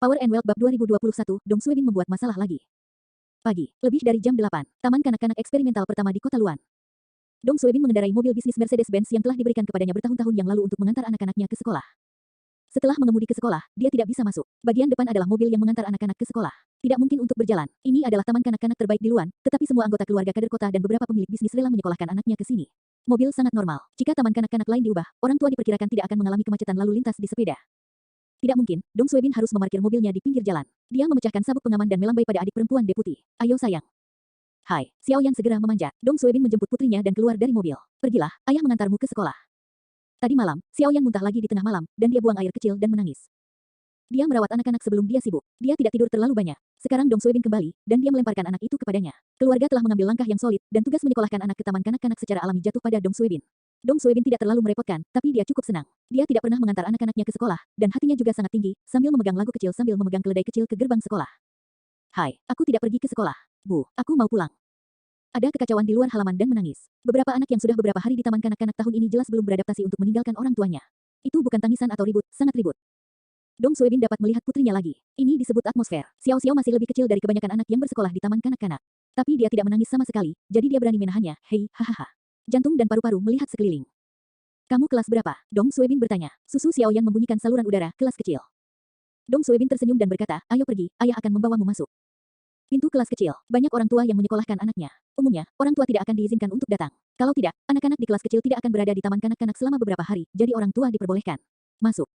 Power and Wealth Bab 2021, Dong Suebin membuat masalah lagi. Pagi, lebih dari jam 8, taman kanak-kanak eksperimental pertama di kota Luan. Dong Suebin mengendarai mobil bisnis Mercedes-Benz yang telah diberikan kepadanya bertahun-tahun yang lalu untuk mengantar anak-anaknya ke sekolah. Setelah mengemudi ke sekolah, dia tidak bisa masuk. Bagian depan adalah mobil yang mengantar anak-anak ke sekolah. Tidak mungkin untuk berjalan. Ini adalah taman kanak-kanak terbaik di Luan, tetapi semua anggota keluarga kader kota dan beberapa pemilik bisnis rela menyekolahkan anaknya ke sini. Mobil sangat normal. Jika taman kanak-kanak lain diubah, orang tua diperkirakan tidak akan mengalami kemacetan lalu lintas di sepeda. Tidak mungkin, Dong Suebin harus memarkir mobilnya di pinggir jalan. Dia memecahkan sabuk pengaman dan melambai pada adik perempuan deputi. Ayo sayang. Hai, Xiao Yan segera memanjat. Dong Suebin menjemput putrinya dan keluar dari mobil. Pergilah, ayah mengantarmu ke sekolah. Tadi malam, Xiao Yan muntah lagi di tengah malam, dan dia buang air kecil dan menangis. Dia merawat anak-anak sebelum dia sibuk. Dia tidak tidur terlalu banyak. Sekarang Dong Suebin kembali, dan dia melemparkan anak itu kepadanya. Keluarga telah mengambil langkah yang solid, dan tugas menyekolahkan anak ke taman kanak-kanak secara alami jatuh pada Dong Suebin. Dong Suebin tidak terlalu merepotkan, tapi dia cukup senang. Dia tidak pernah mengantar anak-anaknya ke sekolah, dan hatinya juga sangat tinggi, sambil memegang lagu kecil sambil memegang keledai kecil ke gerbang sekolah. Hai, aku tidak pergi ke sekolah. Bu, aku mau pulang. Ada kekacauan di luar halaman dan menangis. Beberapa anak yang sudah beberapa hari di taman kanak-kanak tahun ini jelas belum beradaptasi untuk meninggalkan orang tuanya. Itu bukan tangisan atau ribut, sangat ribut. Dong Suebin dapat melihat putrinya lagi. Ini disebut atmosfer. Xiao Xiao masih lebih kecil dari kebanyakan anak yang bersekolah di taman kanak-kanak. Tapi dia tidak menangis sama sekali, jadi dia berani menahannya. Hei, hahaha. Jantung dan paru-paru melihat sekeliling. Kamu kelas berapa? Dong Suebin bertanya. Susu Xiao Yan membunyikan saluran udara, kelas kecil. Dong Suebin tersenyum dan berkata, ayo pergi, ayah akan membawamu masuk. Pintu kelas kecil. Banyak orang tua yang menyekolahkan anaknya. Umumnya, orang tua tidak akan diizinkan untuk datang. Kalau tidak, anak-anak di kelas kecil tidak akan berada di taman kanak-kanak selama beberapa hari, jadi orang tua diperbolehkan. Masuk.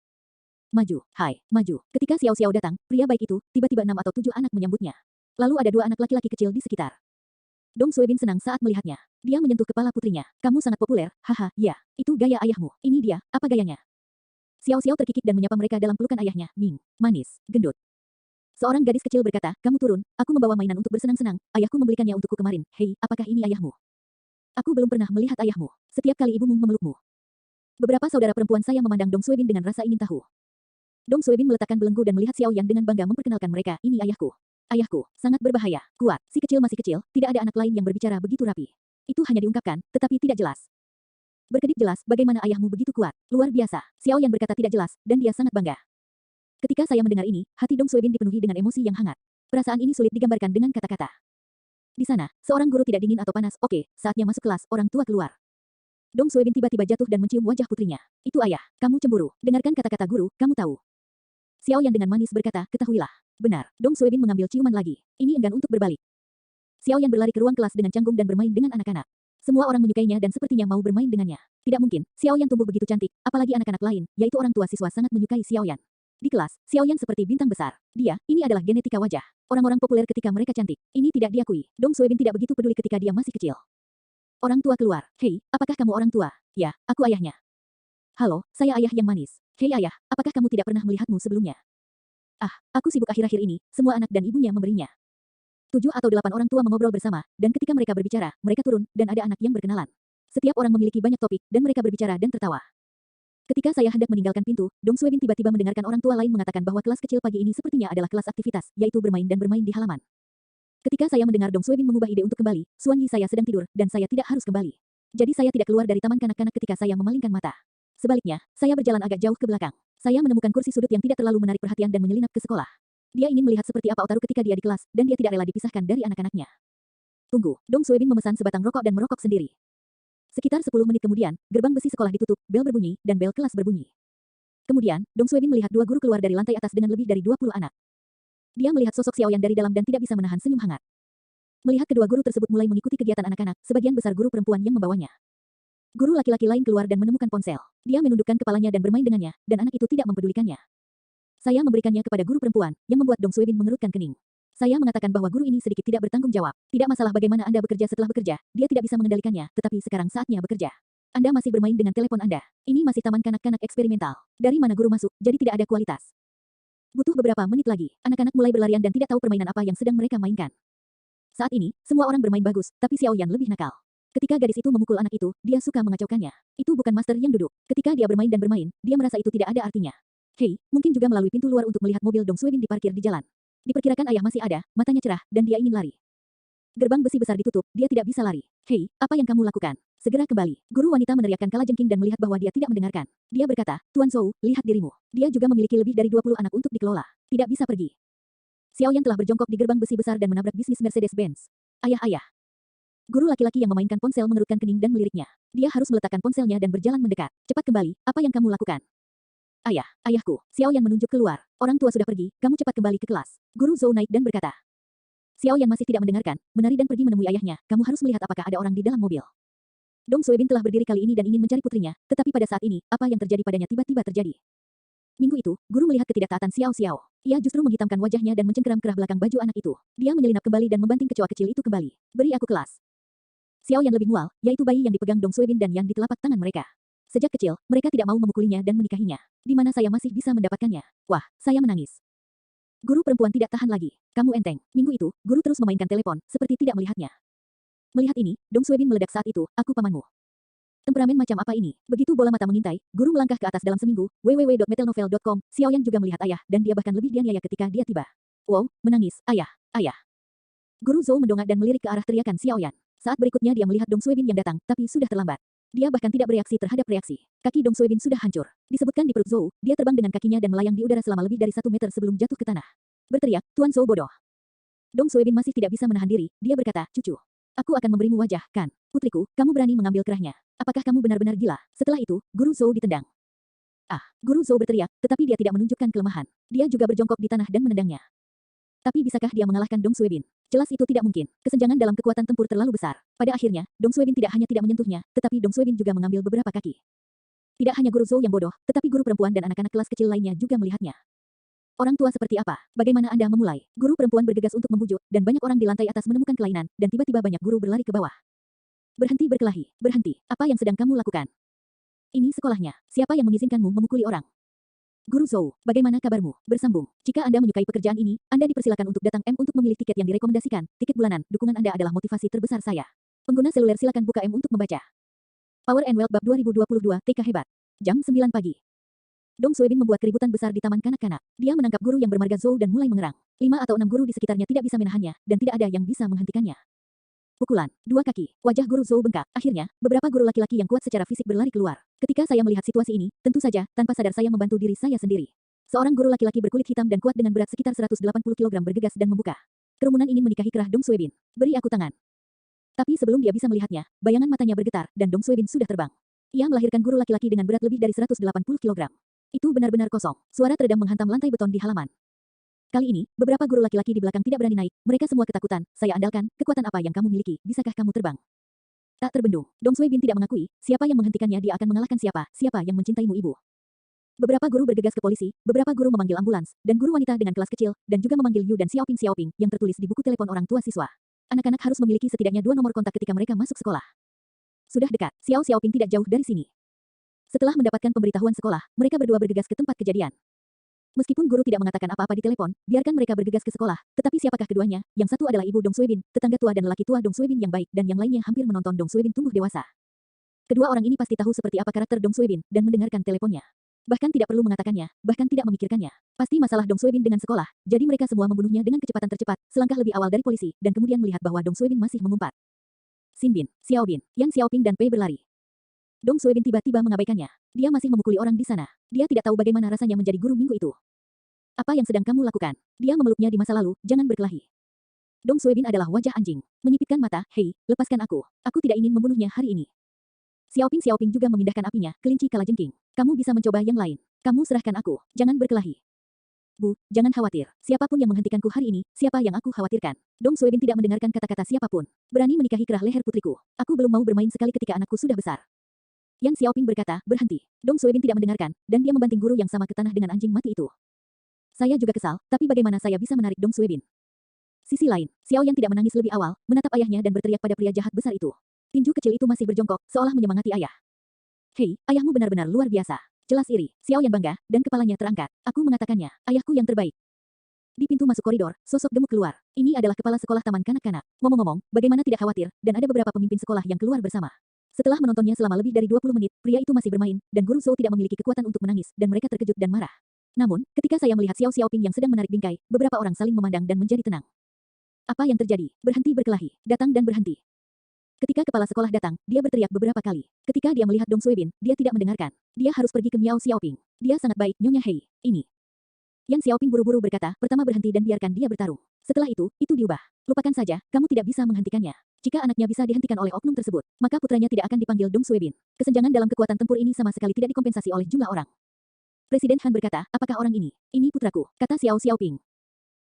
Maju, hai, maju. Ketika Xiao Xiao datang, pria baik itu, tiba-tiba 6 atau 7 anak menyambutnya. Lalu ada 2 anak laki-laki kecil di sekitar. Dong Suebin senang saat melihatnya. Dia menyentuh kepala putrinya. Kamu sangat populer, haha, ya. Itu gaya ayahmu. Ini dia, apa gayanya? Xiao Xiao terkikik dan menyapa mereka dalam pelukan ayahnya. Ming, manis, gendut. Seorang gadis kecil berkata, kamu turun, aku membawa mainan untuk bersenang-senang, ayahku membelikannya untukku kemarin. Hei, apakah ini ayahmu? Aku belum pernah melihat ayahmu. Setiap kali ibumu memelukmu. Beberapa saudara perempuan saya memandang Dong Suebin dengan rasa ingin tahu. Dong Suebin meletakkan belenggu dan melihat Xiao Yan dengan bangga memperkenalkan mereka. Ini ayahku. Ayahku, sangat berbahaya, kuat. Si kecil masih kecil, tidak ada anak lain yang berbicara begitu rapi. Itu hanya diungkapkan, tetapi tidak jelas. Berkedip jelas, bagaimana ayahmu begitu kuat? Luar biasa. Xiao Yan berkata tidak jelas, dan dia sangat bangga. Ketika saya mendengar ini, hati Dong Suebin dipenuhi dengan emosi yang hangat. Perasaan ini sulit digambarkan dengan kata-kata. Di sana, seorang guru tidak dingin atau panas. Oke, saatnya masuk kelas, orang tua keluar. Dong Suebin tiba-tiba jatuh dan mencium wajah putrinya. Itu ayah, kamu cemburu. Dengarkan kata-kata guru, kamu tahu. Xiao Yan dengan manis berkata, ketahuilah. Benar, Dong Suebin mengambil ciuman lagi. Ini enggan untuk berbalik. Xiao Yan berlari ke ruang kelas dengan canggung dan bermain dengan anak-anak. Semua orang menyukainya dan sepertinya mau bermain dengannya. Tidak mungkin, Xiao Yan tumbuh begitu cantik, apalagi anak-anak lain, yaitu orang tua siswa sangat menyukai Xiao Yan. Di kelas, Xiao Yan seperti bintang besar. Ini adalah genetika wajah. Orang-orang populer ketika mereka cantik. Ini tidak diakui. Dong Suebin tidak begitu peduli ketika dia masih kecil. Orang tua keluar. Hei, apakah kamu orang tua? Ya, aku ayahnya. Halo, saya ayah yang manis. Hei ayah, apakah kamu tidak pernah melihatmu sebelumnya? Ah, aku sibuk akhir-akhir ini, semua anak dan ibunya memberinya. 7 atau 8 orang tua mengobrol bersama, dan ketika mereka berbicara, mereka turun, dan ada anak yang berkenalan. Setiap orang memiliki banyak topik, dan mereka berbicara dan tertawa. Ketika saya hendak meninggalkan pintu, Dong Suebin tiba-tiba mendengarkan orang tua lain mengatakan bahwa kelas kecil pagi ini sepertinya adalah kelas aktivitas, yaitu bermain dan bermain di halaman. Ketika saya mendengar Dong Suebin mengubah ide untuk kembali, Suan Yi saya sedang tidur, dan saya tidak harus kembali. Jadi saya tidak keluar dari taman kanak-kanak ketika saya memalingkan mata. Sebaliknya, saya berjalan agak jauh ke belakang. Saya menemukan kursi sudut yang tidak terlalu menarik perhatian dan menyelinap ke sekolah. Dia ingin melihat seperti apa Otaru ketika dia di kelas, dan dia tidak rela dipisahkan dari anak-anaknya. Tunggu, Dong Suebin memesan sebatang rokok dan merokok sendiri. Sekitar 10 menit kemudian, gerbang besi sekolah ditutup, bel berbunyi, dan bel kelas berbunyi. Kemudian, Dong Suebin melihat 2 guru keluar dari lantai atas dengan lebih dari 20 anak. Dia melihat sosok Xiao Yan dari dalam dan tidak bisa menahan senyum hangat. Melihat kedua guru tersebut mulai mengikuti kegiatan anak-anak, sebagian besar guru perempuan yang membawanya. Guru laki-laki lain keluar dan menemukan ponsel. Dia menundukkan kepalanya dan bermain dengannya, dan anak itu tidak mempedulikannya. Saya memberikannya kepada guru perempuan, yang membuat Dong Suebin mengerutkan kening. Saya mengatakan bahwa guru ini sedikit tidak bertanggung jawab. Tidak masalah bagaimana Anda bekerja setelah bekerja, dia tidak bisa mengendalikannya, tetapi sekarang saatnya bekerja. Anda masih bermain dengan telepon Anda. Ini masih taman kanak-kanak eksperimental. Dari mana guru masuk, jadi tidak ada kualitas. Butuh beberapa menit lagi, anak-anak mulai berlarian dan tidak tahu permainan apa yang sedang mereka mainkan. Saat ini, semua orang bermain bagus, tapi Xiao Yan lebih nakal. Ketika gadis itu memukul anak itu, dia suka mengacaukannya. Itu bukan master yang duduk. Ketika dia bermain dan bermain, dia merasa itu tidak ada artinya. Hei, mungkin juga melalui pintu luar untuk melihat mobil Dong Suebin diparkir di jalan. Diperkirakan ayah masih ada, matanya cerah, dan dia ingin lari. Gerbang besi besar ditutup, dia tidak bisa lari. Hei, apa yang kamu lakukan? segera kembali. Guru wanita meneriakkan kalajengking dan melihat bahwa dia tidak mendengarkan. Dia berkata, Tuan Zhou, lihat dirimu. Dia juga memiliki lebih dari 20 anak untuk dikelola. Tidak bisa pergi. Xiao Yan telah berjongkok di gerbang besi besar dan menabrak bisnis Mercedes-Benz. Ayah. Guru laki-laki yang memainkan ponsel mengerutkan kening dan meliriknya. Dia harus meletakkan ponselnya dan berjalan mendekat. Cepat kembali, apa yang kamu lakukan? Ayahku. Xiao Yan menunjuk keluar. Orang tua sudah pergi, kamu cepat kembali ke kelas. Guru Zhou naik dan berkata. Xiao Yan masih tidak mendengarkan, menari dan pergi menemui ayahnya. Kamu harus melihat apakah ada orang di dalam mobil. Dong Suebin telah berdiri kali ini dan ingin mencari putrinya, tetapi pada saat ini, apa yang terjadi padanya tiba-tiba terjadi. Minggu itu, guru melihat ketidaktaatan Xiao Xiao. Ia justru menghitamkan wajahnya dan mencengkeram kerah belakang baju anak itu. Dia menyelinap kembali dan membanting kecoa kecil itu kembali. Beri aku kelas. Xiao Yan lebih mual, yaitu bayi yang dipegang Dong Suebin dan yang di telapak tangan mereka. Sejak kecil, mereka tidak mau memukulinya dan menikahinya. Di mana saya masih bisa mendapatkannya? Wah, saya menangis. Guru perempuan tidak tahan lagi. Kamu enteng. Minggu itu, guru terus memainkan telepon, seperti tidak melihatnya. Melihat ini, Dong Suebin meledak saat itu, aku pamanmu. Temperamen macam apa ini? Begitu bola mata mengintai, guru melangkah ke atas dalam seminggu, www.metalnovel.com, Xiao Yan juga melihat ayah, dan dia bahkan lebih dianiaya ketika dia tiba. Wow, menangis, ayah. Guru Zhou mendongak dan melirik ke arah teriakan Xiao Yan. Saat berikutnya dia melihat Dong Suebin yang datang, tapi sudah terlambat. Dia bahkan tidak bereaksi terhadap reaksi. Kaki Dong Suebin sudah hancur. Disebutkan di perut Zhou, dia terbang dengan kakinya dan melayang di udara selama lebih dari 1 meter sebelum jatuh ke tanah. Berteriak, Tuan Zhou bodoh. Dong Suebin masih tidak bisa menahan diri, dia berkata, cucu. Aku akan memberimu wajah, kan? Putriku, kamu berani mengambil kerahnya. Apakah kamu benar-benar gila? Setelah itu, Guru Zhou ditendang. Guru Zhou berteriak, tetapi dia tidak menunjukkan kelemahan. Dia juga berjongkok di tanah dan menendangnya. Tapi bisakah dia mengalahkan Dong Suebin? Jelas itu tidak mungkin. Kesenjangan dalam kekuatan tempur terlalu besar. Pada akhirnya, Dong Suebin tidak hanya tidak menyentuhnya, tetapi Dong Suebin juga mengambil beberapa kaki. Tidak hanya Guru Zhou yang bodoh, tetapi guru perempuan dan anak-anak kelas kecil lainnya juga melihatnya. Orang tua seperti apa? Bagaimana Anda memulai? Guru perempuan bergegas untuk membujuk, dan banyak orang di lantai atas menemukan kelainan, dan tiba-tiba banyak guru berlari ke bawah. Berhenti berkelahi, berhenti. Apa yang sedang kamu lakukan? Ini sekolahnya. Siapa yang mengizinkanmu memukuli orang? Guru Zhou, bagaimana kabarmu? Bersambung. Jika Anda menyukai pekerjaan ini, Anda dipersilakan untuk datang M untuk memilih tiket yang direkomendasikan. Tiket bulanan, dukungan Anda adalah motivasi terbesar saya. Pengguna seluler silakan buka M untuk membaca. Power and Wealth Bab 2022, TK Hebat. Jam 9 pagi. Dong Suebin membuat keributan besar di taman kanak-kanak. Dia menangkap guru yang bermarga Zhou dan mulai mengerang. 5 atau 6 guru di sekitarnya tidak bisa menahannya, dan tidak ada yang bisa menghentikannya. Pukulan, 2 kaki, wajah guru Zhou bengkak. Akhirnya, beberapa guru laki-laki yang kuat secara fisik berlari keluar. Ketika saya melihat situasi ini, tentu saja, tanpa sadar saya membantu diri saya sendiri. Seorang guru laki-laki berkulit hitam dan kuat dengan berat sekitar 180 kg bergegas dan membuka. Kerumunan ingin menikahi kerah Dong Suebin. Beri aku tangan. Tapi sebelum dia bisa melihatnya, bayangan matanya bergetar, dan Dong Suebin sudah terbang. Ia melahirkan guru laki-laki dengan berat lebih dari 180 kg. Itu benar-benar kosong. Suara teredam menghantam lantai beton di halaman. Kali ini, beberapa guru laki-laki di belakang tidak berani naik, mereka semua ketakutan. Saya andalkan, kekuatan apa yang kamu miliki, bisakah kamu terbang? Tak terbendung, Dong Suebin tidak mengakui, siapa yang menghentikannya dia akan mengalahkan siapa yang mencintaimu ibu. Beberapa guru bergegas ke polisi, beberapa guru memanggil ambulans, dan guru wanita dengan kelas kecil, dan juga memanggil Yu dan Xiaoping yang tertulis di buku telepon orang tua siswa. Anak-anak harus memiliki setidaknya 2 nomor kontak ketika mereka masuk sekolah. Sudah dekat, Xiaoping tidak jauh dari sini. Setelah mendapatkan pemberitahuan sekolah, mereka berdua bergegas ke tempat kejadian. Meskipun guru tidak mengatakan apa-apa di telepon, biarkan mereka bergegas ke sekolah. Tetapi siapakah keduanya? Yang satu adalah ibu Dong Suebin, tetangga tua dan lelaki tua Dong Suebin yang baik, dan yang lainnya hampir menonton Dong Suebin tumbuh dewasa. Kedua orang ini pasti tahu seperti apa karakter Dong Suebin, dan mendengarkan teleponnya. Bahkan tidak perlu mengatakannya, bahkan tidak memikirkannya. Pasti masalah Dong Suebin dengan sekolah, jadi mereka semua membunuhnya dengan kecepatan tercepat, selangkah lebih awal dari polisi, dan kemudian melihat bahwa Dong Suebin masih mengumpat. Xin Bin, Xiao Bin, Yang Xiaoping dan Pei berlari. Dong Suebin tiba-tiba mengabaikannya. Dia masih memukuli orang di sana. Dia tidak tahu bagaimana rasanya menjadi guru minggu itu. Apa yang sedang kamu lakukan? Dia memeluknya di masa lalu, jangan berkelahi. Dong Suebin adalah wajah anjing. Menyipitkan mata, hei, lepaskan aku. Aku tidak ingin membunuhnya hari ini. Xiaoping juga memindahkan apinya, kelinci kalajengking. Kamu bisa mencoba yang lain. Kamu serahkan aku, jangan berkelahi. Bu, jangan khawatir. Siapapun yang menghentikanku hari ini, siapa yang aku khawatirkan? Dong Suebin tidak mendengarkan kata-kata siapapun. Berani menikahi kerah leher putriku. Aku belum mau bermain sekali ketika anakku sudah besar. Yang Xiaoping berkata, berhenti. Dong Suebin tidak mendengarkan, dan dia membanting guru yang sama ke tanah dengan anjing mati itu. Saya juga kesal, tapi bagaimana saya bisa menarik Dong Suebin? Sisi lain, Xiao Yan tidak menangis lebih awal, menatap ayahnya dan berteriak pada pria jahat besar itu. Tinju kecil itu masih berjongkok, seolah menyemangati ayah. Hei, ayahmu benar-benar luar biasa. Jelas iri, Xiao Yan bangga, dan kepalanya terangkat. Aku mengatakannya, ayahku yang terbaik. Di pintu masuk koridor, sosok gemuk keluar. Ini adalah kepala sekolah taman kanak-kanak. Ngomong-ngomong, bagaimana tidak khawatir, dan ada beberapa pemimpin sekolah yang keluar bersama. Setelah menontonnya selama lebih dari 20 menit, pria itu masih bermain, dan guru Zhou tidak memiliki kekuatan untuk menangis, dan mereka terkejut dan marah. Namun, ketika saya melihat Xiaoping yang sedang menarik bingkai, beberapa orang saling memandang dan menjadi tenang. Apa yang terjadi? Berhenti berkelahi. Datang dan berhenti. Ketika kepala sekolah datang, dia berteriak beberapa kali. Ketika dia melihat Dong Suebin, dia tidak mendengarkan. Dia harus pergi ke Miao Xiaoping. Dia sangat baik, Nyonya Hei. Ini. Yan Xiaoping buru-buru berkata, pertama berhenti dan biarkan dia bertarung. Setelah itu diubah. Lupakan saja, kamu tidak bisa menghentikannya. Jika anaknya bisa dihentikan oleh oknum tersebut, maka putranya tidak akan dipanggil Dong Suebin. Kesenjangan dalam kekuatan tempur ini sama sekali tidak dikompensasi oleh jumlah orang. Presiden Han berkata, apakah orang ini? Ini putraku, kata Xiao Xiaoping.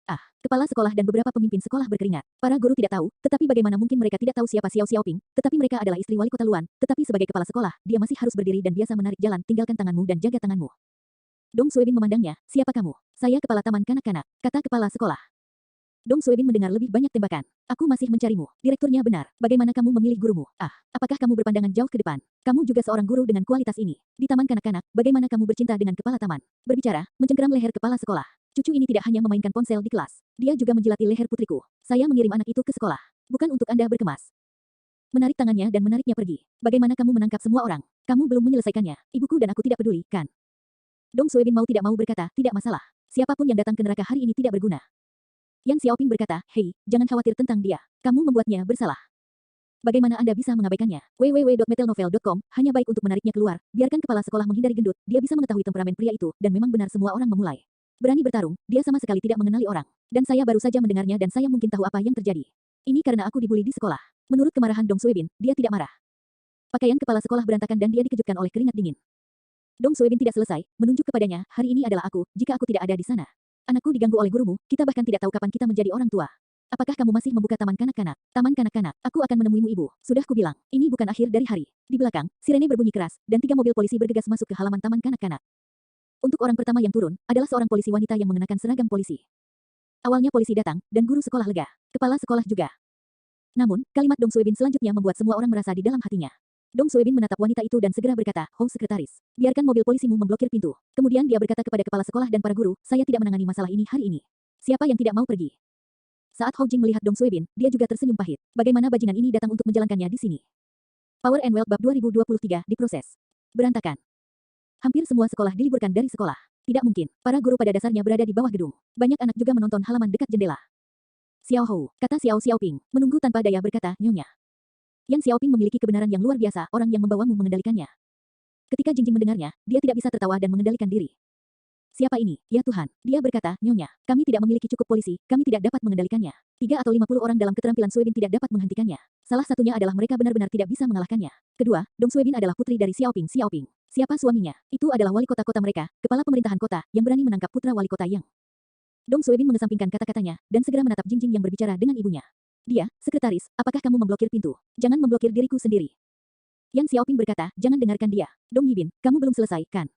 Ah, kepala sekolah dan beberapa pemimpin sekolah berkeringat. Para guru tidak tahu, tetapi bagaimana mungkin mereka tidak tahu siapa Xiao Xiaoping, tetapi mereka adalah istri wali kota Luan, tetapi sebagai kepala sekolah, dia masih harus berdiri dan biasa menarik jalan, tinggalkan tanganmu dan jaga tanganmu. Dong Suebin memandangnya, siapa kamu? Saya kepala taman kanak-kanak, kata kepala sekolah. Dong Suebin mendengar lebih banyak tembakan. Aku masih mencarimu. Direkturnya benar. Bagaimana kamu memilih gurumu? Ah, apakah kamu berpandangan jauh ke depan? Kamu juga seorang guru dengan kualitas ini. Di taman kanak-kanak, bagaimana kamu bercinta dengan kepala taman? Berbicara, mencengkeram leher kepala sekolah. Cucu ini tidak hanya memainkan ponsel di kelas. Dia juga menjilati leher putriku. Saya mengirim anak itu ke sekolah. Bukan untuk Anda berkemas. Menarik tangannya dan menariknya pergi. Bagaimana kamu menangkap semua orang? Kamu belum menyelesaikannya. Ibuku dan aku tidak peduli, kan? Dong Suebin mau tidak mau berkata, tidak masalah. Siapapun yang datang ke neraka hari ini tidak berguna. Yan Xiaoping berkata, hei, jangan khawatir tentang dia. Kamu membuatnya bersalah. Bagaimana Anda bisa mengabaikannya? www.metalnovel.com, hanya baik untuk menariknya keluar. Biarkan kepala sekolah menghindari gendut, dia bisa mengetahui temperamen pria itu, dan memang benar semua orang memulai. Berani bertarung, dia sama sekali tidak mengenali orang. Dan saya baru saja mendengarnya dan saya mungkin tahu apa yang terjadi. Ini karena aku dibully di sekolah. Menurut kemarahan Dong Suebin, dia tidak marah. Pakaian kepala sekolah berantakan dan dia dikejutkan oleh keringat dingin. Dong Suebin tidak selesai, menunjuk kepadanya, hari ini adalah aku, jika aku tidak ada di sana. Anakku diganggu oleh gurumu, kita bahkan tidak tahu kapan kita menjadi orang tua. Apakah kamu masih membuka taman kanak-kanak? Taman kanak-kanak, aku akan menemuimu ibu. Sudah kubilang, ini bukan akhir dari hari. Di belakang, sirene berbunyi keras, dan 3 mobil polisi bergegas masuk ke halaman taman kanak-kanak. Untuk orang pertama yang turun, adalah seorang polisi wanita yang mengenakan seragam polisi. Awalnya polisi datang, dan guru sekolah lega. Kepala sekolah juga. Namun, kalimat Dong Suebin selanjutnya membuat semua orang merasa di dalam hatinya. Dong Suebin menatap wanita itu dan segera berkata, "Ho sekretaris, biarkan mobil polisimu memblokir pintu." Kemudian dia berkata kepada kepala sekolah dan para guru, "Saya tidak menangani masalah ini hari ini. Siapa yang tidak mau pergi?" Saat Ho Jing melihat Dong Suebin, dia juga tersenyum pahit. Bagaimana bajingan ini datang untuk menjalankannya di sini? Power and Wealth Bab 2023 diproses. Berantakan. Hampir semua sekolah diliburkan dari sekolah. Tidak mungkin, para guru pada dasarnya berada di bawah gedung. Banyak anak juga menonton halaman dekat jendela. Xiao Hou, kata Xiao Xiaoping, menunggu tanpa daya berkata, "Nyonya." Yan Xiaoping memiliki kebenaran yang luar biasa, orang yang membawamu mengendalikannya. Ketika Jingjing mendengarnya, dia tidak bisa tertawa dan mengendalikan diri. Siapa ini? Ya Tuhan, dia berkata, "Nyonya, kami tidak memiliki cukup polisi, kami tidak dapat mengendalikannya. 3 atau 50 orang dalam keterampilan Suebin tidak dapat menghentikannya. Salah satunya adalah mereka benar-benar tidak bisa mengalahkannya. Kedua, Dong Suebin adalah putri dari Xiaoping. Siapa suaminya? Itu adalah wali kota-kota mereka, kepala pemerintahan kota, yang berani menangkap putra wali kota yang..." Dong Suebin mengesampingkan kata-katanya, dan segera menatap Jingjing yang berbicara dengan ibunya. "Dia, sekretaris, apakah kamu memblokir pintu? Jangan memblokir diriku sendiri." Yang Xiaoping berkata, "Jangan dengarkan dia. Dong Yibin, kamu belum selesai, kan?"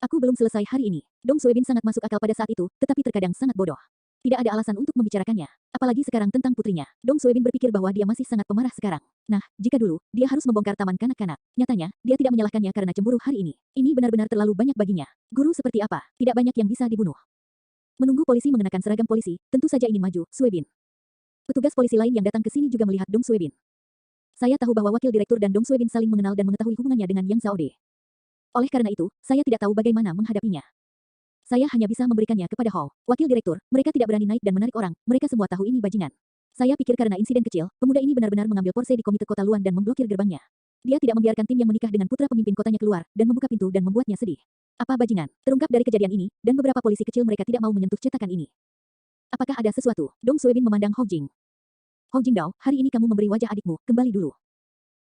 "Aku belum selesai hari ini." Dong Suebin sangat masuk akal pada saat itu, tetapi terkadang sangat bodoh. Tidak ada alasan untuk membicarakannya. Apalagi sekarang tentang putrinya. Dong Suebin berpikir bahwa dia masih sangat pemarah sekarang. Nah, jika dulu, dia harus membongkar taman kanak-kanak. Nyatanya, dia tidak menyalahkannya karena cemburu hari ini. Ini benar-benar terlalu banyak baginya. Guru seperti apa? Tidak banyak yang bisa dibunuh. Menunggu polisi mengenakan seragam polisi, tentu saja ingin maju, Suebin. Petugas polisi lain yang datang ke sini juga melihat Dong Suebin. Saya tahu bahwa wakil direktur dan Dong Suebin saling mengenal dan mengetahui hubungannya dengan Yang Zhaode. Oleh karena itu, saya tidak tahu bagaimana menghadapinya. Saya hanya bisa memberikannya kepada Hall. Wakil direktur, mereka tidak berani naik dan menarik orang, mereka semua tahu ini bajingan. Saya pikir karena insiden kecil, pemuda ini benar-benar mengambil porsi di komite kota Luan dan memblokir gerbangnya. Dia tidak membiarkan tim yang menikah dengan putra pemimpin kotanya keluar, dan membuka pintu dan membuatnya sedih. Apa bajingan? Terungkap dari kejadian ini, dan beberapa polisi kecil mereka tidak mau menyentuh cetakan ini. Apakah ada sesuatu? Dong Suebin memandang Ho Jing. "Ho Jingdao, hari ini kamu memberi wajah adikmu, kembali dulu."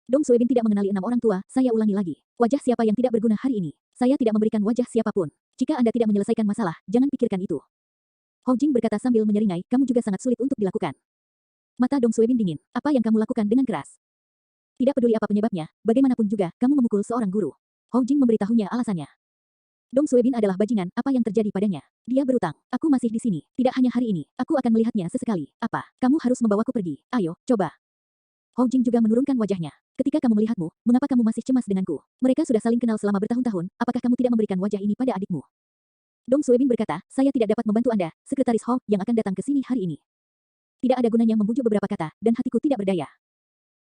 Dong Suebin tidak mengenali 6 orang tua, saya ulangi lagi. Wajah siapa yang tidak berguna hari ini? Saya tidak memberikan wajah siapapun. Jika Anda tidak menyelesaikan masalah, jangan pikirkan itu. Ho Jing berkata sambil menyeringai, kamu juga sangat sulit untuk dilakukan. Mata Dong Suebin dingin, apa yang kamu lakukan dengan keras? Tidak peduli apa penyebabnya, bagaimanapun juga, kamu memukul seorang guru. Ho Jing memberitahunya alasannya. Dong Suebin adalah bajingan, apa yang terjadi padanya? Dia berutang, aku masih di sini, tidak hanya hari ini, aku akan melihatnya sesekali. Apa? Kamu harus membawaku pergi, ayo, coba. Ho Jing juga menurunkan wajahnya. Ketika kamu melihatmu, mengapa kamu masih cemas denganku? Mereka sudah saling kenal selama bertahun-tahun, apakah kamu tidak memberikan wajah ini pada adikmu? Dong Suebin berkata, saya tidak dapat membantu Anda, Sekretaris Ho, yang akan datang ke sini hari ini. Tidak ada gunanya membujuk beberapa kata, dan hatiku tidak berdaya.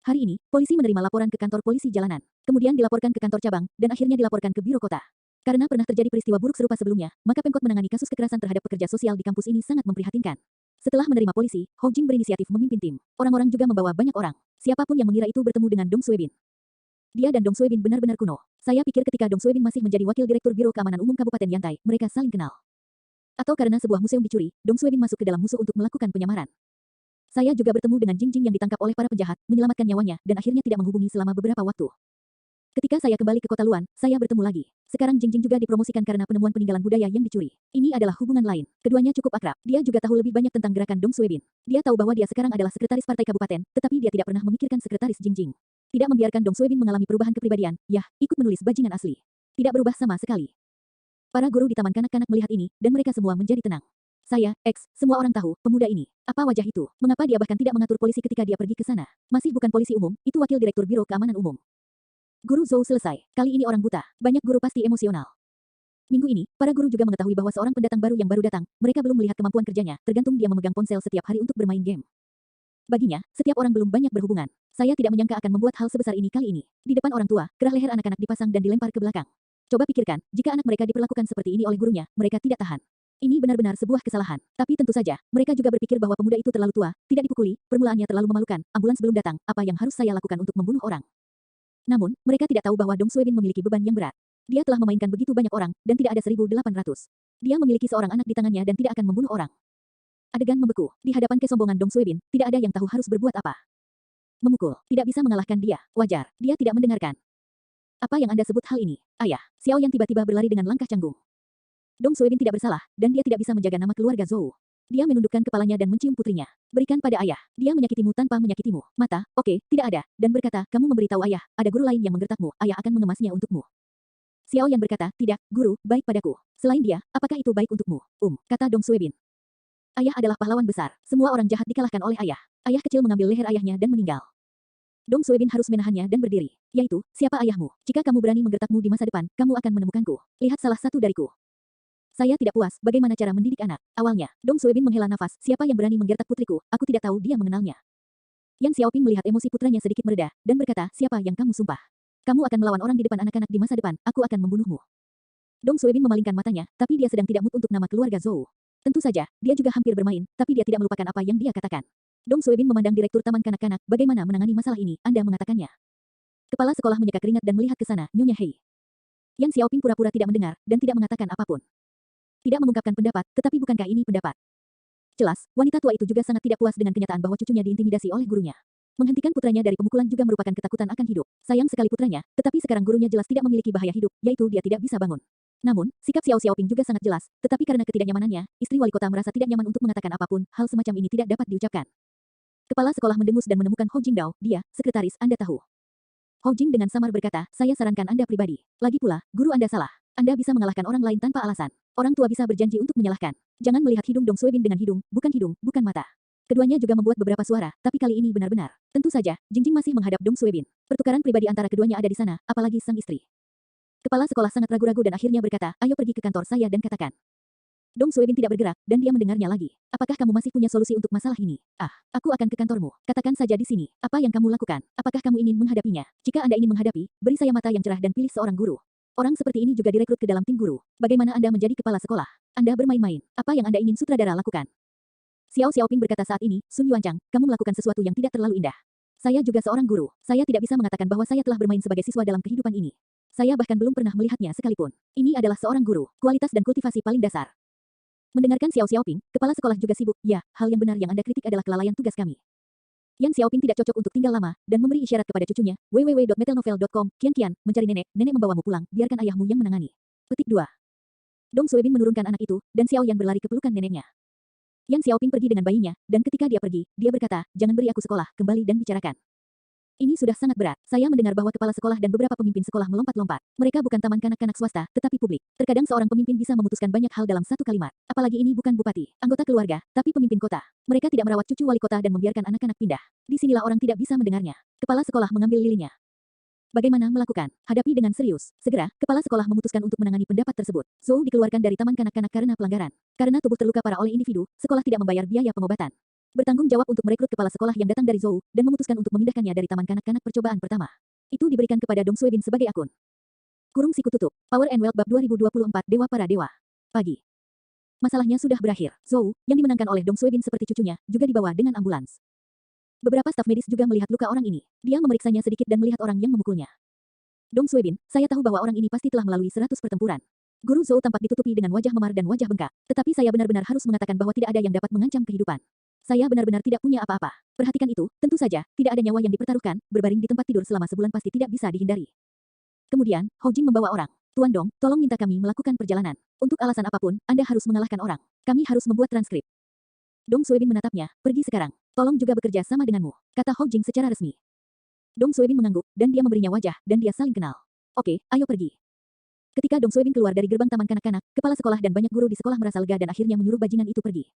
Hari ini, polisi menerima laporan ke kantor polisi jalanan, kemudian dilaporkan ke kantor cabang, dan akhirnya dilaporkan ke biro kota. Karena pernah terjadi peristiwa buruk serupa sebelumnya, maka Pemkot menangani kasus kekerasan terhadap pekerja sosial di kampus ini sangat memprihatinkan. Setelah menerima polisi, Hou Jing berinisiatif memimpin tim. Orang-orang juga membawa banyak orang. Siapapun yang mengira itu bertemu dengan Dong Suebin. Dia dan Dong Suebin benar-benar kuno. Saya pikir ketika Dong Suebin masih menjadi wakil direktur Biro Keamanan Umum Kabupaten Yantai, mereka saling kenal. Atau karena sebuah museum dicuri, Dong Suebin masuk ke dalam musuh untuk melakukan penyamaran. Saya juga bertemu dengan Jing Jing yang ditangkap oleh para penjahat, menyelamatkan nyawanya, dan akhirnya tidak menghubungi selama beberapa waktu. Ketika saya kembali ke kota Luan, saya bertemu lagi. Sekarang Jing Jing juga dipromosikan karena penemuan peninggalan budaya yang dicuri. Ini adalah hubungan lain. Keduanya cukup akrab. Dia juga tahu lebih banyak tentang gerakan Dong Suebin. Dia tahu bahwa dia sekarang adalah sekretaris partai kabupaten, tetapi dia tidak pernah memikirkan sekretaris Jing Jing. Tidak membiarkan Dong Suebin mengalami perubahan kepribadian, ikut menulis bajingan asli. Tidak berubah sama sekali. Para guru di taman kanak-kanak melihat ini, dan mereka semua menjadi tenang. Saya, semua orang tahu, pemuda ini. Apa wajah itu? Mengapa dia bahkan tidak mengatur polisi ketika dia pergi ke sana? Masih bukan polisi umum, itu wakil direktur Biro Keamanan Umum. Guru Zhou selesai. Kali ini orang buta. Banyak guru pasti emosional. Minggu ini, para guru juga mengetahui bahwa seorang pendatang baru yang baru datang, mereka belum melihat kemampuan kerjanya, tergantung dia memegang ponsel setiap hari untuk bermain game. Baginya, setiap orang belum banyak berhubungan. Saya tidak menyangka akan membuat hal sebesar ini kali ini. Di depan orang tua, kerah leher anak-anak dipasang dan dilempar ke belakang. Coba pikirkan, jika anak mereka diperlakukan seperti ini oleh gurunya, mereka tidak tahan. Ini benar-benar sebuah kesalahan. Tapi tentu saja, mereka juga berpikir bahwa pemuda itu terlalu tua, tidak dipukuli, permulaannya terlalu memalukan, ambulans belum datang, apa yang harus saya lakukan untuk membunuh orang? Namun, mereka tidak tahu bahwa Dong Suebin memiliki beban yang berat. Dia telah memainkan begitu banyak orang, dan tidak ada 1.800. Dia memiliki seorang anak di tangannya dan tidak akan membunuh orang. Adegan membeku. Di hadapan kesombongan Dong Suebin, tidak ada yang tahu harus berbuat apa. Memukul. Tidak bisa mengalahkan dia. Wajar. Dia tidak mendengarkan. Apa yang Anda sebut hal ini? Ayah. Xiao yang tiba-tiba berlari dengan langkah canggung. Dong Suebin tidak bersalah, dan dia tidak bisa menjaga nama keluarga Zhou. Dia menundukkan kepalanya dan mencium putrinya. Berikan pada ayah. Dia menyakitimu tanpa menyakitimu. Mata, oke, tidak ada. Dan berkata, kamu memberitahu ayah, ada guru lain yang menggertakmu, ayah akan mengemasnya untukmu. Xiao yang berkata, tidak, guru, baik padaku. Selain dia, apakah itu baik untukmu? Kata Dong Suebin. Ayah adalah pahlawan besar. Semua orang jahat dikalahkan oleh ayah. Ayah kecil mengambil leher ayahnya dan meninggal. Dong Suebin harus menahannya dan berdiri. Yaitu, siapa ayahmu? Jika kamu berani menggertakmu di masa depan, kamu akan menemukanku. Lihat salah satu dariku. Saya tidak puas bagaimana cara mendidik anak. Awalnya, Dong Suebin menghela nafas. Siapa yang berani menggertak putriku? Aku tidak tahu dia mengenalnya. Yang Xiaoping melihat emosi putranya sedikit mereda, dan berkata, siapa yang kamu sumpah? Kamu akan melawan orang di depan anak-anak di masa depan, aku akan membunuhmu. Dong Suebin memalingkan matanya, tapi dia sedang tidak mood untuk nama keluarga Zhou. Tentu saja, dia juga hampir bermain, tapi dia tidak melupakan apa yang dia katakan. Dong Suebin memandang direktur taman kanak-kanak, bagaimana menangani masalah ini, Anda mengatakannya. Kepala sekolah menyeka keringat dan melihat ke sana, Nyonya Hei. Yang Xiaoping pura-pura tidak mendengar, dan tidak mengatakan apapun. Tidak mengungkapkan pendapat, tetapi bukankah ini pendapat? Jelas, wanita tua itu juga sangat tidak puas dengan kenyataan bahwa cucunya diintimidasi oleh gurunya. Menghentikan putranya dari pemukulan juga merupakan ketakutan akan hidup. Sayang sekali putranya, tetapi sekarang gurunya jelas tidak memiliki bahaya hidup, yaitu dia tidak bisa bangun. Namun, sikap Xiao Xiaoping juga sangat jelas, tetapi karena ketidaknyamanannya, istri wali kota merasa tidak nyaman untuk mengatakan apapun, hal semacam ini tidak dapat diucapkan. Kepala sekolah mendengus dan menemukan Hou Jingdao, dia, sekretaris, Anda tahu. Hou Jing dengan samar berkata, saya sarankan Anda pribadi. Lagi pula, guru Anda salah. Anda bisa mengalahkan orang lain tanpa alasan. Orang tua bisa berjanji untuk menyalahkan. Jangan melihat hidung Dong Suebin dengan hidung, bukan mata. Keduanya juga membuat beberapa suara, tapi kali ini benar-benar. Tentu saja, Jing Jing masih menghadap Dong Suebin. Pertukaran pribadi antara keduanya ada di sana, apalagi sang istri. Kepala sekolah sangat ragu-ragu dan akhirnya berkata, ayo pergi ke kantor saya dan katakan. Dong Suebin tidak bergerak, dan dia mendengarnya lagi. Apakah kamu masih punya solusi untuk masalah ini? Aku akan ke kantormu. Katakan saja di sini. Apa yang kamu lakukan? Apakah kamu ingin menghadapinya? Jika Anda ingin menghadapi, beri saya mata yang cerah dan pilih seorang guru. Orang seperti ini juga direkrut ke dalam tim guru. Bagaimana Anda menjadi kepala sekolah? Anda bermain-main. Apa yang Anda ingin sutradara lakukan? Xiao Xiaoping berkata saat ini, Sun Yuanchang, kamu melakukan sesuatu yang tidak terlalu indah. Saya juga seorang guru. Saya tidak bisa mengatakan bahwa saya telah bermain sebagai siswa dalam kehidupan ini. Saya bahkan belum pernah melihatnya sekalipun. Ini adalah seorang guru. Kualitas dan kultivasi paling dasar. Mendengarkan Xiao Xiaoping, kepala sekolah juga sibuk. Ya, hal yang benar yang Anda kritik adalah kelalaian tugas kami. Yang Xiaoping tidak cocok untuk tinggal lama, dan memberi isyarat kepada cucunya, www.metalnovel.com, Kian, mencari nenek membawamu pulang, biarkan ayahmu yang menangani. Petik 2. Dong Suebin menurunkan anak itu, dan Xiao Yan berlari ke pelukan neneknya. Yang Xiaoping pergi dengan bayinya, dan ketika dia pergi, dia berkata, jangan beri aku sekolah, kembali dan bicarakan. Ini sudah sangat berat. Saya mendengar bahwa kepala sekolah dan beberapa pemimpin sekolah melompat-lompat. Mereka bukan taman kanak-kanak swasta, tetapi publik. Terkadang seorang pemimpin bisa memutuskan banyak hal dalam satu kalimat. Apalagi ini bukan bupati, anggota keluarga, tapi pemimpin kota. Mereka tidak merawat cucu wali kota dan membiarkan anak-anak pindah. Disinilah orang tidak bisa mendengarnya. Kepala sekolah mengambil lilinnya. Bagaimana melakukan? Hadapi dengan serius. Segera, kepala sekolah memutuskan untuk menangani pendapat tersebut. Zhou dikeluarkan dari taman kanak-kanak karena pelanggaran. Karena tubuh terluka parah oleh individu, sekolah tidak membayar biaya pengobatan. Bertanggung jawab untuk merekrut kepala sekolah yang datang dari Zhou, dan memutuskan untuk memindahkannya dari taman kanak-kanak percobaan pertama. Itu diberikan kepada Dong Suebin sebagai akun. Kurung siku tutup. Power and Wealth Bab 2024 Dewa para Dewa. Pagi. Masalahnya sudah berakhir. Zhou, yang dimenangkan oleh Dong Suebin seperti cucunya, juga dibawa dengan ambulans. Beberapa staf medis juga melihat luka orang ini. Dia memeriksanya sedikit dan melihat orang yang memukulnya. Dong Suebin, saya tahu bahwa orang ini pasti telah melalui 100 pertempuran. Guru Zhou tampak ditutupi dengan wajah memar dan wajah bengkak, tetapi saya benar-benar harus mengatakan bahwa tidak ada yang dapat mengancam kehidupan. Saya benar-benar tidak punya apa-apa. Perhatikan itu, tentu saja, tidak ada nyawa yang dipertaruhkan, berbaring di tempat tidur selama sebulan pasti tidak bisa dihindari. Kemudian, Hou Jing membawa orang. Tuan Dong, tolong minta kami melakukan perjalanan. Untuk alasan apapun, Anda harus mengalahkan orang. Kami harus membuat transkrip. Dong Suebin menatapnya, pergi sekarang. Tolong juga bekerja sama denganmu, kata Hou Jing secara resmi. Dong Suebin mengangguk, dan dia memberinya wajah, dan dia saling kenal. Oke, ayo pergi. Ketika Dong Suebin keluar dari gerbang taman kanak-kanak, kepala sekolah dan banyak guru di sekolah merasa lega dan akhirnya menyuruh bajingan itu pergi.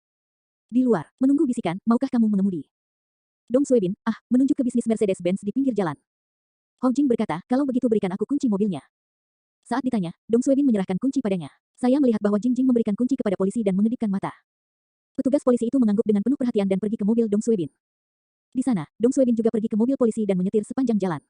Di luar, menunggu bisikan, maukah kamu mengemudi? Dong Suebin, menunjuk ke bisnis Mercedes-Benz di pinggir jalan. Hou Jing berkata, kalau begitu berikan aku kunci mobilnya. Saat ditanya, Dong Suebin menyerahkan kunci padanya. Saya melihat bahwa Jing Jing memberikan kunci kepada polisi dan mengedipkan mata. Petugas polisi itu mengangguk dengan penuh perhatian dan pergi ke mobil Dong Suebin. Di sana, Dong Suebin juga pergi ke mobil polisi dan menyetir sepanjang jalan.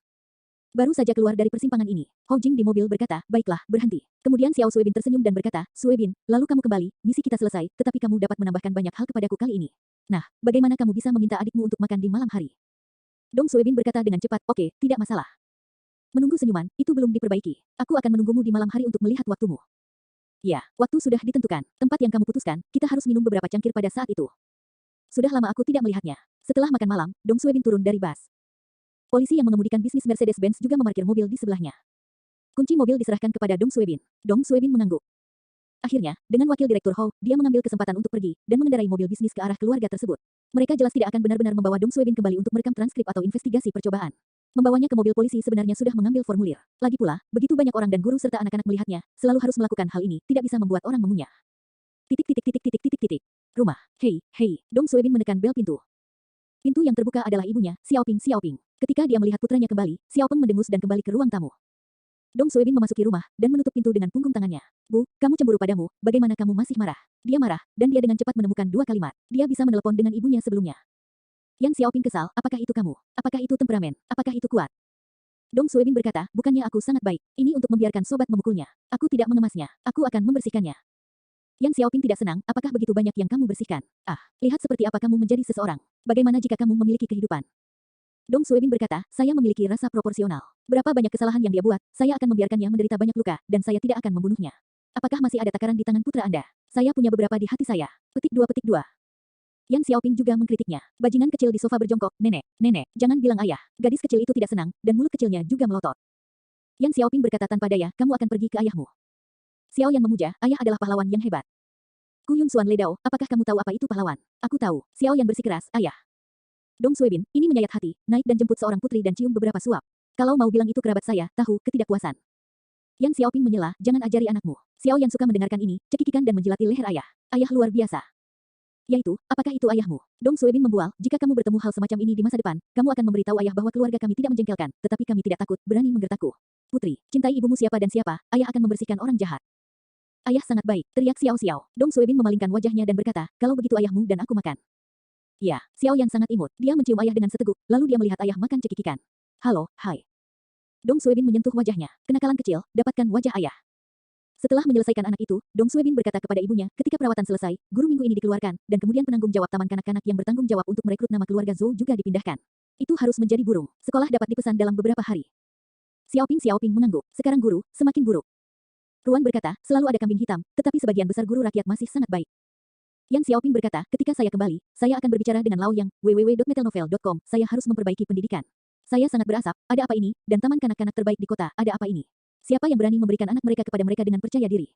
Baru saja keluar dari persimpangan ini, Hou Jing di mobil berkata, baiklah, berhenti. Kemudian Xiao Suebin tersenyum dan berkata, Suebin, lalu kamu kembali, misi kita selesai, tetapi kamu dapat menambahkan banyak hal kepadaku kali ini. Nah, bagaimana kamu bisa meminta adikmu untuk makan di malam hari? Dong Suebin berkata dengan cepat, oke, tidak masalah. Menunggu senyuman, itu belum diperbaiki. Aku akan menunggumu di malam hari untuk melihat waktumu. Ya, waktu sudah ditentukan. Tempat yang kamu putuskan, kita harus minum beberapa cangkir pada saat itu. Sudah lama aku tidak melihatnya. Setelah makan malam, Dong Suebin turun dari bus. Polisi yang mengemudikan bisnis Mercedes-Benz juga memarkir mobil di sebelahnya. Kunci mobil diserahkan kepada Dong Suebin. Dong Suebin mengangguk. Akhirnya, dengan wakil direktur Hou, dia mengambil kesempatan untuk pergi, dan mengendarai mobil bisnis ke arah keluarga tersebut. Mereka jelas tidak akan benar-benar membawa Dong Suebin kembali untuk merekam transkrip atau investigasi percobaan. Membawanya ke mobil polisi sebenarnya sudah mengambil formulir. Lagi pula, begitu banyak orang dan guru serta anak-anak melihatnya, selalu harus melakukan hal ini, tidak bisa membuat orang mengunyah. Rumah. Hei. Dong Suebin menekan bel pintu. Pintu yang terbuka adalah ibunya, Xiaoping. Ketika dia melihat putranya kembali, Xiaopeng mendengus dan kembali ke ruang tamu. Dong Suebin memasuki rumah, dan menutup pintu dengan punggung tangannya. Bu, kamu cemburu padamu, bagaimana kamu masih marah? Dia marah, dan dia dengan cepat menemukan dua kalimat. Dia bisa menelepon dengan ibunya sebelumnya. Yang Xiaoping kesal, apakah itu kamu? Apakah itu temperamen? Apakah itu kuat? Dong Suebin berkata, bukannya aku sangat baik. Ini untuk membiarkan sobat memukulnya. Aku tidak mengemasnya. Aku akan membersihkannya. Yang Xiaoping tidak senang, apakah begitu banyak yang kamu bersihkan? Lihat seperti apa kamu menjadi seseorang. Bagaimana jika kamu memiliki kehidupan? Dong Suebin berkata, saya memiliki rasa proporsional. Berapa banyak kesalahan yang dia buat, saya akan membiarkannya menderita banyak luka, dan saya tidak akan membunuhnya. Apakah masih ada takaran di tangan putra Anda? Saya punya beberapa di hati saya. Petik 2. Yang Xiaoping juga mengkritiknya. Bajingan kecil di sofa berjongkok, nenek, jangan bilang ayah. Gadis kecil itu tidak senang, dan mulut kecilnya juga melotot. Yang Xiaoping berkata tanpa daya, kamu akan pergi ke ayahmu. Xiao Yan memuja, ayah adalah pahlawan yang hebat. Ku Yun Xuan Ledao, apakah kamu tahu apa itu pahlawan? Aku tahu. Xiao Yan bersikeras, ayah. Dong Suebin, ini menyayat hati, naik dan jemput seorang putri dan cium beberapa suap. Kalau mau bilang itu kerabat saya, tahu, ketidakpuasan. Yang Xiaoping menyela, jangan ajari anakmu. Xiao Yan suka mendengarkan ini, cekikikan dan menjilati leher ayah. Ayah luar biasa. Yaitu, apakah itu ayahmu? Dong Suebin membual, jika kamu bertemu hal semacam ini di masa depan, kamu akan memberitahu ayah bahwa keluarga kami tidak menjengkelkan, tetapi kami tidak takut, berani menggertakku. Putri, cintai ibumu siapa dan siapa, ayah akan membersihkan orang jahat. Ayah sangat baik, teriak Xiao. Dong Suebin memalingkan wajahnya dan berkata, kalau begitu ayahmu dan aku makan. Ya, Xiao Yan sangat imut, dia mencium ayah dengan seteguk, lalu dia melihat ayah makan cekikikan. Halo, hai. Dong Suebin menyentuh wajahnya, kenakalan kecil, dapatkan wajah ayah. Setelah menyelesaikan anak itu, Dong Suebin berkata kepada ibunya, ketika perawatan selesai, guru minggu ini dikeluarkan, dan kemudian penanggung jawab taman kanak-kanak yang bertanggung jawab untuk merekrut nama keluarga Zhou juga dipindahkan. Itu harus menjadi burung. Sekolah dapat dipesan dalam beberapa hari. Xiaoping mengangguk. Sekarang guru, semakin buruk. Ruan berkata, selalu ada kambing hitam, tetapi sebagian besar guru rakyat masih sangat baik. Yang Xiaoping berkata, ketika saya kembali, saya akan berbicara dengan Lao Yang, www.metalnovel.com, saya harus memperbaiki pendidikan. Saya sangat berasap, ada apa ini, dan taman kanak-kanak terbaik di kota, ada apa ini? Siapa yang berani memberikan anak mereka kepada mereka dengan percaya diri?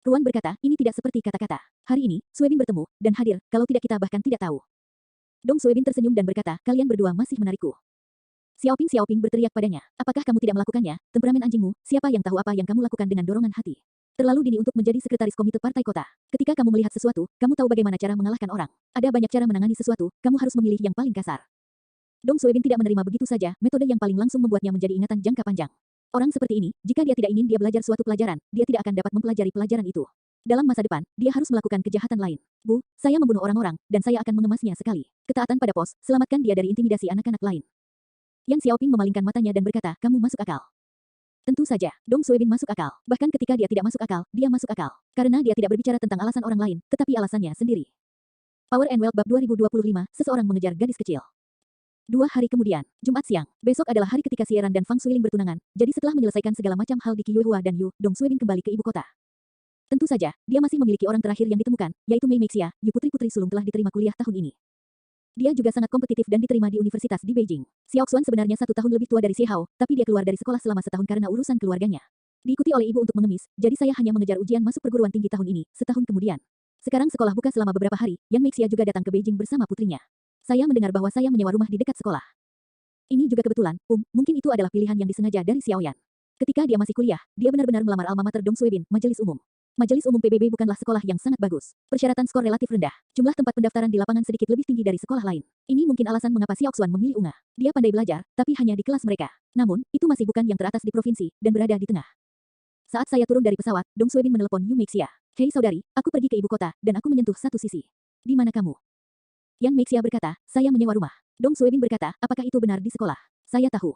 Ruan berkata, ini tidak seperti kata-kata. Hari ini, Suebin bertemu, dan hadir, kalau tidak kita bahkan tidak tahu. Dong Suebin tersenyum dan berkata, kalian berdua masih menarikku. Xiaoping berteriak padanya, apakah kamu tidak melakukannya, temperamen anjingmu, siapa yang tahu apa yang kamu lakukan dengan dorongan hati? Terlalu dini untuk menjadi sekretaris komite partai kota. Ketika kamu melihat sesuatu, kamu tahu bagaimana cara mengalahkan orang. Ada banyak cara menangani sesuatu, kamu harus memilih yang paling kasar. Dong Suebin tidak menerima begitu saja, metode yang paling langsung membuatnya menjadi ingatan jangka panjang. Orang seperti ini, jika dia tidak ingin dia belajar suatu pelajaran, dia tidak akan dapat mempelajari pelajaran itu. Dalam masa depan, dia harus melakukan kejahatan lain. Bu, saya membunuh orang-orang, dan saya akan mengemasnya sekali. Ketaatan pada pos, selamatkan dia dari intimidasi anak-anak lain. Yang Xiaoping memalingkan matanya dan berkata, kamu masuk akal. Tentu saja, Dong Suebin masuk akal. Bahkan ketika dia tidak masuk akal, dia masuk akal. Karena dia tidak berbicara tentang alasan orang lain, tetapi alasannya sendiri. Power and Wealth Bab 2025, seseorang mengejar gadis kecil. 2 hari kemudian, Jumat siang, besok adalah hari ketika Xie Ran dan Fang Suiling bertunangan, jadi setelah menyelesaikan segala macam hal di Qiyuehua dan Yu, Dong Suibin kembali ke ibu kota. Tentu saja, dia masih memiliki orang terakhir yang ditemukan, yaitu Mei Meixia, Yu putri-putri sulung telah diterima kuliah tahun ini. Dia juga sangat kompetitif dan diterima di universitas di Beijing. Xiao Xuan sebenarnya 1 tahun lebih tua dari Xie Hao, tapi dia keluar dari sekolah selama setahun karena urusan keluarganya. Diikuti oleh ibu untuk mengemis, jadi saya hanya mengejar ujian masuk perguruan tinggi tahun ini, setahun kemudian. Sekarang sekolah buka selama beberapa hari, Yan Meixia juga datang ke Beijing bersama putrinya. Saya mendengar bahwa saya menyewa rumah di dekat sekolah. Ini juga kebetulan, mungkin itu adalah pilihan yang disengaja dari Xiaoyan. Ketika dia masih kuliah, dia benar-benar melamar alma mater Dong Suibin, Majelis Umum. Majelis Umum PBB bukanlah sekolah yang sangat bagus. Persyaratan skor relatif rendah. Jumlah tempat pendaftaran di lapangan sedikit lebih tinggi dari sekolah lain. Ini mungkin alasan mengapa Xiao Xuan memilih Unga. Dia pandai belajar, tapi hanya di kelas mereka. Namun, itu masih bukan yang teratas di provinsi, dan berada di tengah. Saat saya turun dari pesawat, Dong Suibin menelepon Yu Meixia. Hei saudari, aku pergi ke ibu kota, dan aku menyentuh satu sisi. Di mana kamu? Yan Meixia berkata, saya menyewa rumah. Dong Suibin berkata, apakah itu benar di sekolah? Saya tahu.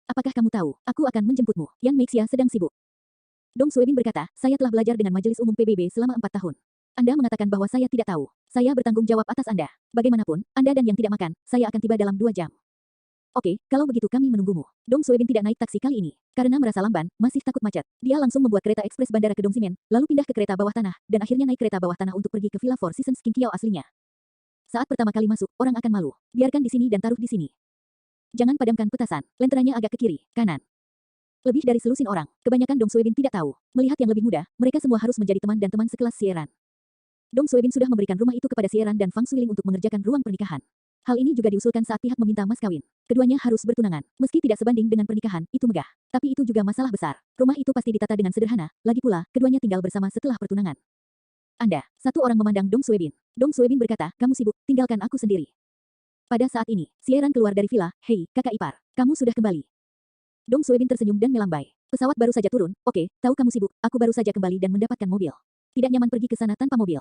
Apakah kamu tahu, aku akan menjemputmu. Yan Meixia sedang sibuk. Dong Suibin berkata, saya telah belajar dengan Majelis Umum PBB selama 4 tahun. Anda mengatakan bahwa saya tidak tahu. Saya bertanggung jawab atas Anda. Bagaimanapun, Anda dan yang tidak makan, saya akan tiba dalam 2 jam. Oke, kalau begitu kami menunggumu. Dong Suibin tidak naik taksi kali ini. Karena merasa lamban, masih takut macet. Dia langsung membuat kereta ekspres bandara ke Dongximen, lalu pindah ke kereta bawah tanah, dan akhirnya naik kereta bawah tanah untuk pergi ke Villa Four Seasons King Kiao aslinya. Saat pertama kali masuk, orang akan malu. Biarkan di sini dan taruh di sini. Jangan padamkan petasan. Lenteranya agak ke kiri, kanan. Lebih dari selusin orang, kebanyakan Dong Suibin tidak tahu. Melihat yang lebih muda, mereka semua harus menjadi teman dan teman sekelas Xie Ran. Dong Suibin sudah memberikan rumah itu kepada Xie Ran dan Fang Suiling untuk mengerjakan ruang pernikahan. Hal ini juga diusulkan saat pihak meminta mas kawin. Keduanya harus bertunangan. Meski tidak sebanding dengan pernikahan, itu megah. Tapi itu juga masalah besar. Rumah itu pasti ditata dengan sederhana. Lagi pula, keduanya tinggal bersama setelah pertunangan. Anda, satu orang memandang Dong Suibin. Dong Suibin berkata, kamu sibuk, tinggalkan aku sendiri. Pada saat ini, Xie Ran keluar dari villa. Hei, kakak ipar, kamu sudah kembali. Dong Suibin tersenyum dan melambai. Pesawat baru saja turun, oke, tahu kamu sibuk, aku baru saja kembali dan mendapatkan mobil. Tidak nyaman pergi ke sana tanpa mobil.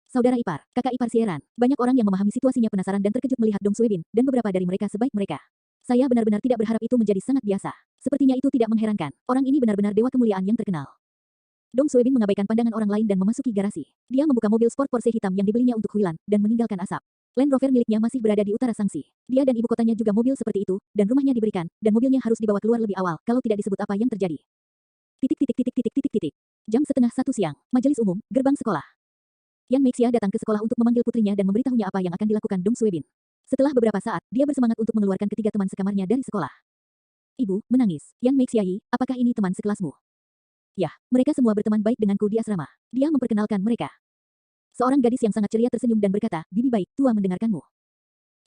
Saudara ipar, kakak ipar Xie Ran, banyak orang yang memahami situasinya penasaran dan terkejut melihat Dong Suibin, dan beberapa dari mereka sebaik mereka. Saya benar-benar tidak berharap itu menjadi sangat biasa. Sepertinya itu tidak mengherankan. Orang ini benar-benar dewa kemuliaan yang terkenal. Dong Suibin mengabaikan pandangan orang lain dan memasuki garasi. Dia membuka mobil sport Porsche hitam yang dibelinya untuk Huilan, dan meninggalkan asap. Land Rover miliknya masih berada di utara Sangsi. Dia dan ibu kotanya juga mobil seperti itu, dan rumahnya diberikan, dan mobilnya harus dibawa keluar lebih awal, kalau tidak disebut apa yang terjadi. Jam setengah 1 siang, Majelis Umum, gerbang sekolah. Yan Meixia datang ke sekolah untuk memanggil putrinya dan memberitahunya apa yang akan dilakukan Dong Suibin. Setelah beberapa saat, dia bersemangat untuk mengeluarkan ketiga teman sekamarnya dari sekolah. Ibu, menangis. Yan Meixia, apakah ini teman sekelasmu? Yah, mereka semua berteman baik denganku di asrama. Dia memperkenalkan mereka. Seorang gadis yang sangat ceria tersenyum dan berkata, Bibi baik, tua mendengarkanmu.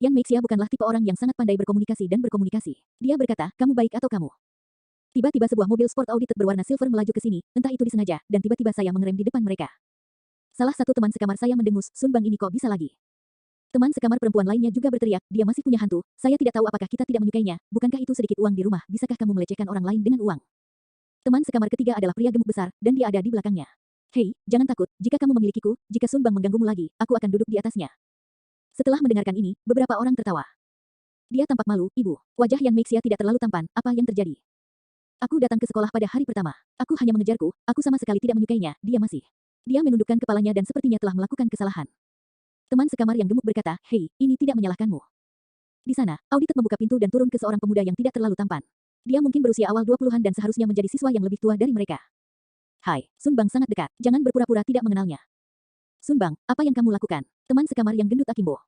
Yan Meixia bukanlah tipe orang yang sangat pandai berkomunikasi dan berkomunikasi. Dia berkata, kamu baik atau kamu? Tiba-tiba sebuah mobil sport audited berwarna silver melaju ke sini, entah itu disengaja, dan tiba-tiba saya mengerem di depan mereka. Salah satu teman sekamar saya mendengus, Sun Bang ini kok bisa lagi? Teman sekamar perempuan lainnya juga berteriak, dia masih punya hantu, saya tidak tahu apakah kita tidak menyukainya, bukankah itu sedikit uang di rumah, bisakah kamu melecehkan orang lain dengan uang? Teman sekamar ketiga adalah pria gemuk besar, dan dia ada di belakangnya. Hei, jangan takut, jika kamu memilikiku, jika Sun Bang mengganggumu lagi, aku akan duduk di atasnya. Setelah mendengarkan ini, beberapa orang tertawa. Dia tampak malu, ibu. Wajah Yan Meixia tidak terlalu tampan, apa yang terjadi? Aku datang ke sekolah pada hari pertama. Aku hanya mengejarku, aku sama sekali tidak menyukainya, dia masih. Dia menundukkan kepalanya dan sepertinya telah melakukan kesalahan. Teman sekamar yang gemuk berkata, hei, ini tidak menyalahkanmu. Di sana, auditor membuka pintu dan turun ke seorang pemuda yang tidak terlalu tampan. Dia mungkin berusia awal 20-an dan seharusnya menjadi siswa yang lebih tua dari mereka. Hai, Sun Bang sangat dekat, jangan berpura-pura tidak mengenalnya. Sun Bang, apa yang kamu lakukan? Teman sekamar yang gendut akimbo.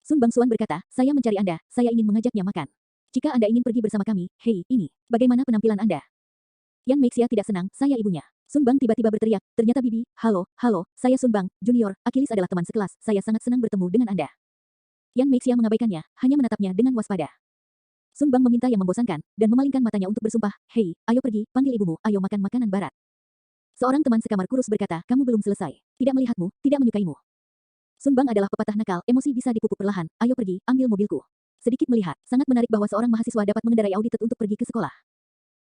Sun Bang Suan berkata, saya mencari Anda, saya ingin mengajaknya makan. Jika Anda ingin pergi bersama kami, hei, ini, bagaimana penampilan Anda? Yan Meixia tidak senang, saya ibunya. Sun Bang tiba-tiba berteriak, ternyata Bibi, halo, saya Sun Bang, Junior, Achilles adalah teman sekelas, saya sangat senang bertemu dengan Anda. Yan Meixia mengabaikannya, hanya menatapnya dengan waspada. Sun Bang meminta yang membosankan, dan memalingkan matanya untuk bersumpah, hei, ayo pergi, panggil ibumu, ayo makan makanan barat. Seorang teman sekamar kurus berkata, kamu belum selesai. Tidak melihatmu, tidak menyukaimu. Sun Bang adalah pepatah nakal, emosi bisa dipupuk perlahan, ayo pergi, ambil mobilku. Sedikit melihat, sangat menarik bahwa seorang mahasiswa dapat mengendarai audited untuk pergi ke sekolah.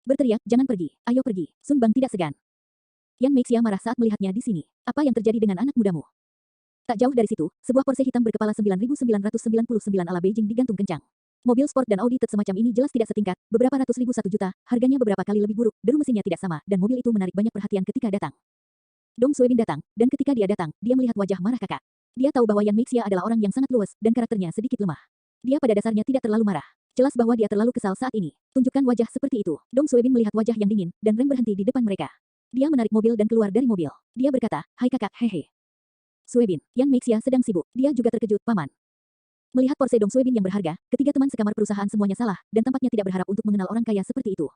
Berteriak, jangan pergi, ayo pergi. Sun Bang tidak segan. Yan Meixia marah saat melihatnya di sini. Apa yang terjadi dengan anak mudamu? Tak jauh dari situ, sebuah Porsche hitam berkepala 9.999 ala Beijing digantung kencang. Mobil sport dan audited semacam ini jelas tidak setingkat, beberapa ratus ribu 1 juta, harganya beberapa kali lebih buruk, deru mesinnya tidak sama, dan mobil itu menarik banyak perhatian ketika datang. Dong Suebin datang, dan ketika dia datang, dia melihat wajah marah kakak. Dia tahu bahwa Yan Meixia adalah orang yang sangat luwes, dan karakternya sedikit lemah. Dia pada dasarnya tidak terlalu marah. Jelas bahwa dia terlalu kesal saat ini. Tunjukkan wajah seperti itu. Dong Suebin melihat wajah yang dingin, dan rem berhenti di depan mereka. Dia menarik mobil dan keluar dari mobil. Dia berkata, "Hai kakak, hehe." Suebin, Yan Meixia sedang sibuk. Dia juga terkejut, paman. Melihat Porsche Dong Suebin yang berharga, ketiga teman sekamar perusahaan semuanya salah, dan tampaknya tidak berharap untuk mengenal orang kaya seperti itu.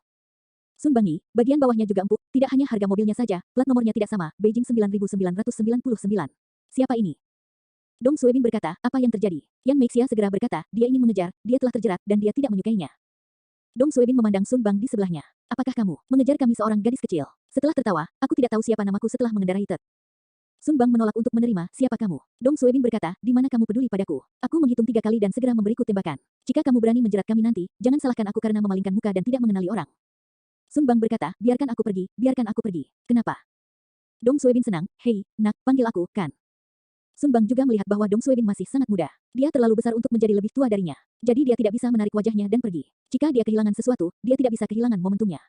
Sun Bangyi, bagian bawahnya juga empuk, tidak hanya harga mobilnya saja, plat nomornya tidak sama, Beijing 9999. Siapa ini? Dong Suebin berkata, apa yang terjadi? Yan Meixia segera berkata, dia ingin mengejar, dia telah terjerat, dan dia tidak menyukainya. Dong Suebin memandang Sun Bang di sebelahnya. Apakah kamu mengejar kami seorang gadis kecil? Setelah tertawa, aku tidak tahu siapa namaku setelah mengendarai Ted. Sun Bang menolak untuk menerima, siapa kamu? Dong Suebin berkata, di mana kamu peduli padaku? Aku menghitung 3 kali dan segera memberiku tembakan. Jika kamu berani menjerat kami nanti, jangan salahkan aku karena memalingkan muka dan tidak mengenali orang. Sun Bang berkata, biarkan aku pergi, biarkan aku pergi. Kenapa? Dong Suebin senang, hei, nak, panggil aku, kan? Sun Bang juga melihat bahwa Dong Suebin masih sangat muda. Dia terlalu besar untuk menjadi lebih tua darinya. Jadi dia tidak bisa menarik wajahnya dan pergi. Jika dia kehilangan sesuatu, dia tidak bisa kehilangan momentumnya.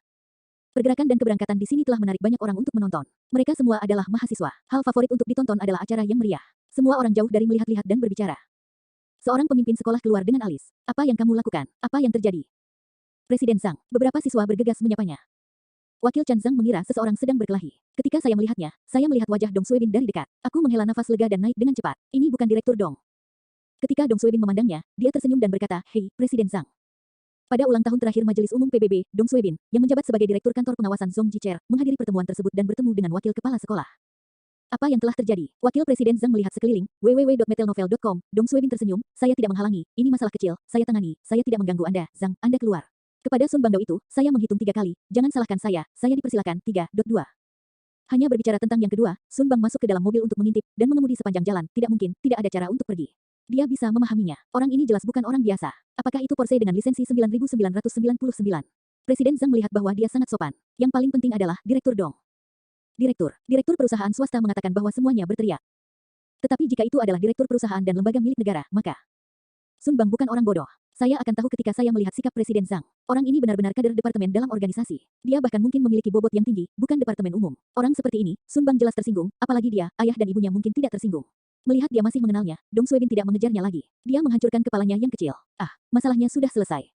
Pergerakan dan keberangkatan di sini telah menarik banyak orang untuk menonton. Mereka semua adalah mahasiswa. Hal favorit untuk ditonton adalah acara yang meriah. Semua orang jauh dari melihat-lihat dan berbicara. Seorang pemimpin sekolah keluar dengan alis. Apa yang kamu lakukan? Apa yang terjadi? Presiden Zhang. Beberapa siswa bergegas menyapanya. Wakil Chan Zhang mengira seseorang sedang berkelahi. Ketika saya melihatnya, saya melihat wajah Dong Suebin dari dekat. Aku menghela nafas lega dan naik dengan cepat. Ini bukan Direktur Dong. Ketika Dong Suebin memandangnya, dia tersenyum dan berkata, hei, Presiden Zhang. Pada ulang tahun terakhir Majelis Umum PBB, Dong Suebin, yang menjabat sebagai Direktur Kantor Pengawasan Zhong Jicher, menghadiri pertemuan tersebut dan bertemu dengan Wakil Kepala Sekolah. Apa yang telah terjadi? Wakil Presiden Zhang melihat sekeliling, www.metelnovel.com, Dong Suebin tersenyum, saya tidak menghalangi, ini masalah kecil, saya tangani, saya tidak mengganggu Anda, Zhang, Anda keluar. Kepada Sun Bangdao itu, saya menghitung 3 kali, jangan salahkan saya dipersilakan, 3.2. Hanya berbicara tentang yang kedua, Sun Bang masuk ke dalam mobil untuk mengintip, dan mengemudi sepanjang jalan, tidak mungkin, tidak ada cara untuk pergi. Dia bisa memahaminya, orang ini jelas bukan orang biasa. Apakah itu Porsche dengan lisensi 9999? Presiden Zhang melihat bahwa dia sangat sopan. Yang paling penting adalah, Direktur Dong. Direktur perusahaan swasta mengatakan bahwa semuanya berteriak. Tetapi jika itu adalah direktur perusahaan dan lembaga milik negara, maka Sun Bang bukan orang bodoh. Saya akan tahu ketika saya melihat sikap Presiden Zhang. Orang ini benar-benar kader departemen dalam organisasi. Dia bahkan mungkin memiliki bobot yang tinggi, bukan departemen umum. Orang seperti ini, Sun Bang jelas tersinggung, apalagi dia, ayah dan ibunya mungkin tidak tersinggung. Melihat dia masih mengenalnya, Dong Suebin tidak mengejarnya lagi. Dia menghancurkan kepalanya yang kecil. Ah, masalahnya sudah selesai.